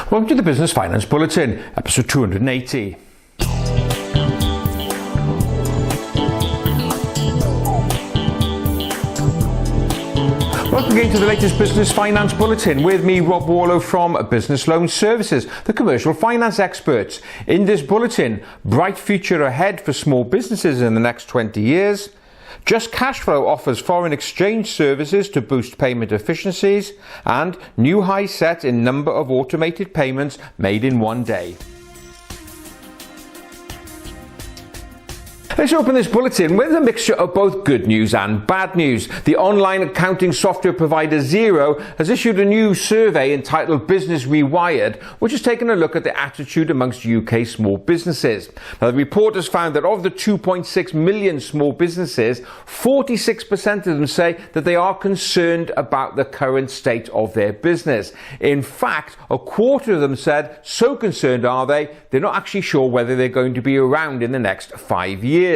Welcome to the Business Finance Bulletin, episode 280. Welcome again to the latest Business Finance Bulletin. With me, Rob Warlow from Business Loan Services, the commercial finance experts. In this bulletin, bright future ahead for small businesses in the next 20 years. Just Cashflow offers foreign exchange services to boost payment efficiencies, and new high set in number of automated payments made in one day. Let's open this bulletin with a mixture of both good news and bad news. The online accounting software provider Xero has issued a new survey entitled Business Rewired, which has taken a look at the attitude amongst UK small businesses. Now, the report has found that of the 2.6 million small businesses, 46% of them say that they are concerned about the current state of their business. In fact, a quarter of them said, so concerned are they, they're not actually sure whether they're going to be around in the next 5 years.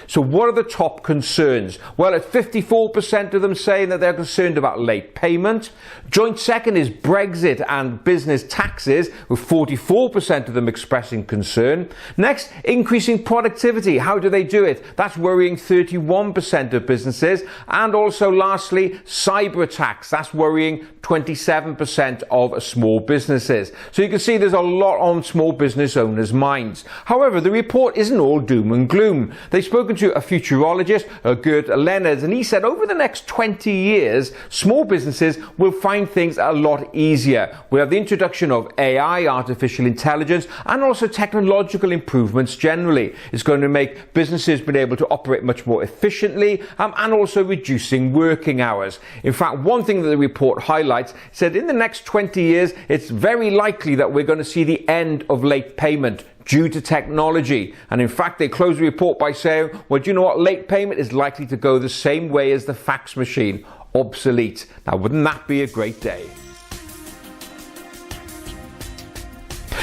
So what are the top concerns? Well, at 54% of them saying that they're concerned about late payment. Joint second is Brexit and business taxes, with 44% of them expressing concern. Next, increasing productivity. How do they do it? That's worrying 31% of businesses. And also, lastly, cyber attacks. That's worrying 27% of small businesses. So you can see there's a lot on small business owners' minds. However, the report isn't all doom and gloom. They've spoken to a futurologist, Gert Leonard, and he said over the next 20 years, small businesses will find things a lot easier. We have the introduction of AI, artificial intelligence, and also technological improvements generally. It's going to make businesses be able to operate much more efficiently and also reducing working hours. In fact, one thing that the report highlights said in the next 20 years, it's very likely that we're going to see the end of late payment due to technology. And in fact, they close the report by saying, well, do you know what? Late payment is likely to go the same way as the fax machine, obsolete. Now, wouldn't that be a great day?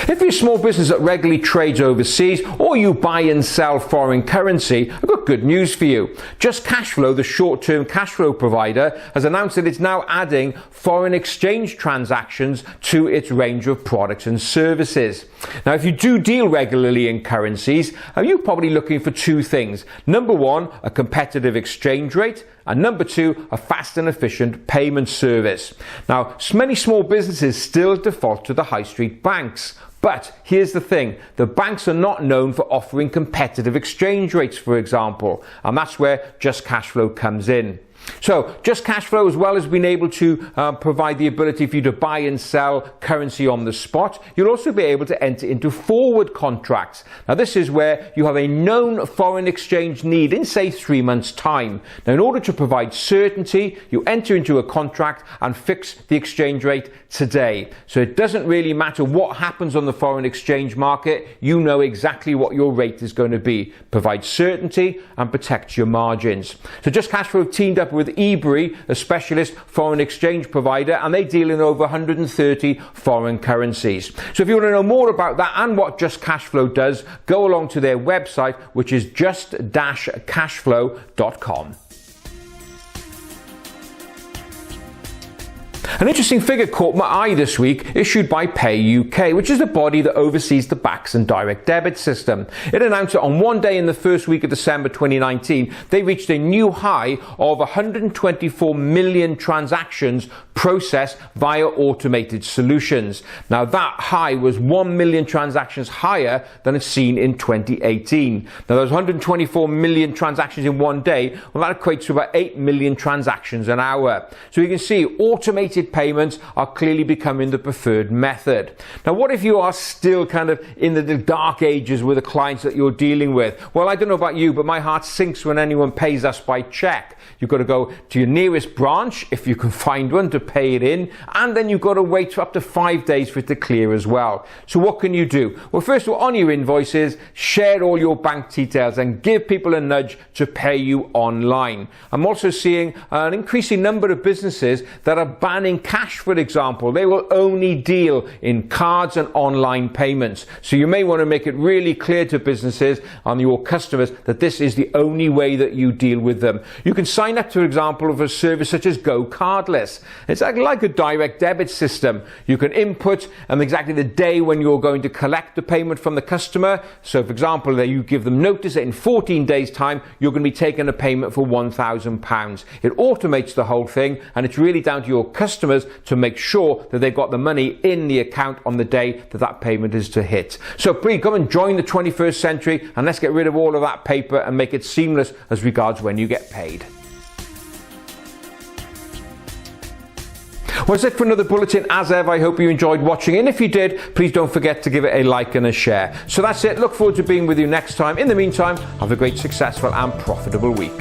If you're a small business that regularly trades overseas or you buy and sell foreign currency, I've got good news for you. Just Cashflow, the short-term cash flow provider, has announced that it's now adding foreign exchange transactions to its range of products and services. Now, if you do deal regularly in currencies, you're probably looking for two things. Number one, a competitive exchange rate, and number two, a fast and efficient payment service. Now, many small businesses still default to the high street banks. But here's the thing, the banks are not known for offering competitive exchange rates, for example, and that's where Just Cashflow comes in. So, Just Cashflow, as well as being able to provide the ability for you to buy and sell currency on the spot, you'll also be able to enter into forward contracts. Now, this is where you have a known foreign exchange need in, say, 3 months' time. Now, in order to provide certainty, you enter into a contract and fix the exchange rate today. So it doesn't really matter what happens on the foreign exchange market, you know exactly what your rate is going to be. Provide certainty and protect your margins. So Just Cashflow teamed up with eBury, a specialist foreign exchange provider, and they deal in over 130 foreign currencies. So if you want to know more about that and what Just Cashflow does, go along to their website, which is just-cashflow.com. An interesting figure caught my eye this week, issued by Pay UK, which is the body that oversees the BACS and direct debit system. It announced that on one day in the first week of December 2019, they reached a new high of 124 million transactions processed via automated solutions. Now, that high was 1 million transactions higher than it's seen in 2018. Now, those 124 million transactions in one day, well, that equates to about 8 million transactions an hour. So you can see automated payments are clearly becoming the preferred method. Now, what if you are still kind of in the dark ages with the clients that you're dealing with? Well, I don't know about you, but my heart sinks when anyone pays us by cheque. You've got to go to your nearest branch, if you can find one, to pay it in, and then you've got to wait for up to 5 days for it to clear as well. So what can you do? Well, first of all, on your invoices, share all your bank details and give people a nudge to pay you online. I'm also seeing an increasing number of businesses that are banning Cash, for example, they will only deal in cards and online payments. So you may want to make it really clear to businesses and your customers that this is the only way that you deal with them. You can sign up, for example, for a service such as Go Cardless. It's like a direct debit system. You can input exactly the day when you're going to collect the payment from the customer. So, for example, you give them notice that in 14 days' time you're going to be taking a payment for £1,000. It automates the whole thing, and it's really down to your customers to make sure that they've got the money in the account on the day that payment is to hit. So please come and join the 21st century, and let's get rid of all of that paper and make it seamless as regards when you get paid. Well, that's it for another Bulletin. As ever, I hope you enjoyed watching, and if you did, please don't forget to give it a like and a share. So that's it. Look forward to being with you next time. In the meantime, have a great, successful and profitable week.